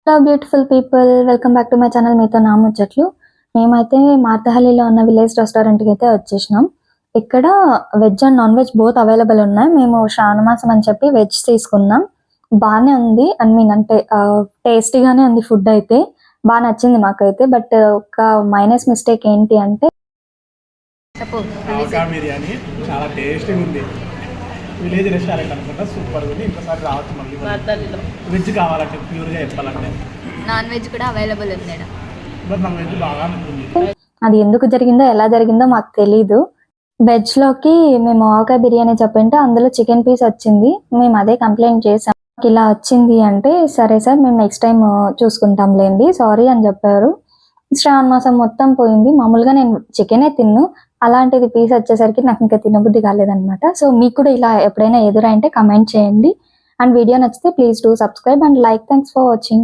Hello beautiful people, welcome back to my channel. మీతో నా ముచ్చట్లు. మేమైతే మార్తహల్లిలో ఉన్న విలేజ్ రెస్టారెంట్కి అయితే వచ్చేసినాం. ఇక్కడ veg and non veg both available ఉన్నాయి. మేము శ్రావణ మాసం అని చెప్పి వెజ్ తీసుకున్నాం. బాగానే ఉంది, అంటే టేస్టీగానే ఉంది. ఫుడ్ అయితే బాగా నచ్చింది మాకైతే. బట్ ఒక మైనస్ మిస్టేక్ ఏంటి అంటే బిర్యానీ చాలా టేస్టీగా ఉంది. విలేజ్ రెస్టారెంట్ అనుకుంటా, సూపర్ ఉంది. ఇంకోసారి రావచ్చు మళ్ళీ. వెజ్ కావాలంటే ప్యూర్గా చెప్పాలంటే నాన్ వెజ్ కూడా అవైలబుల్ ఉంది. బట్ నాకు వెజ్ బాగా ఉంటుంది. అది ఎందుకు జరిగిందో ఎలా జరిగిందో మాకు తెలీదు. వెజ్లోకి మేము ఆవకాయ బిర్యానీ చెప్పింటే అందులో చికెన్ పీస్ వచ్చింది. మేము అదే కంప్లైంట్ చేసాం, ఇలా వచ్చింది అంటే సరే సార్ మేము నెక్స్ట్ టైం చూసుకుంటాంలేండి, సారీ అని చెప్పారు. శ్రావణ మాసం మొత్తం పోయింది. మామూలుగా నేను చికెనే తిన్ను, అలాంటిది పీస్ వచ్చేసరికి నాకు ఇంకా తినబుద్ధి కాలేదనమాట. సో మీకు కూడా ఇలా ఎప్పుడైనా ఎదురైంటే కమెంట్ చేయండి. అండ్ వీడియో నచ్చితే please do subscribe and like. Thanks for watching.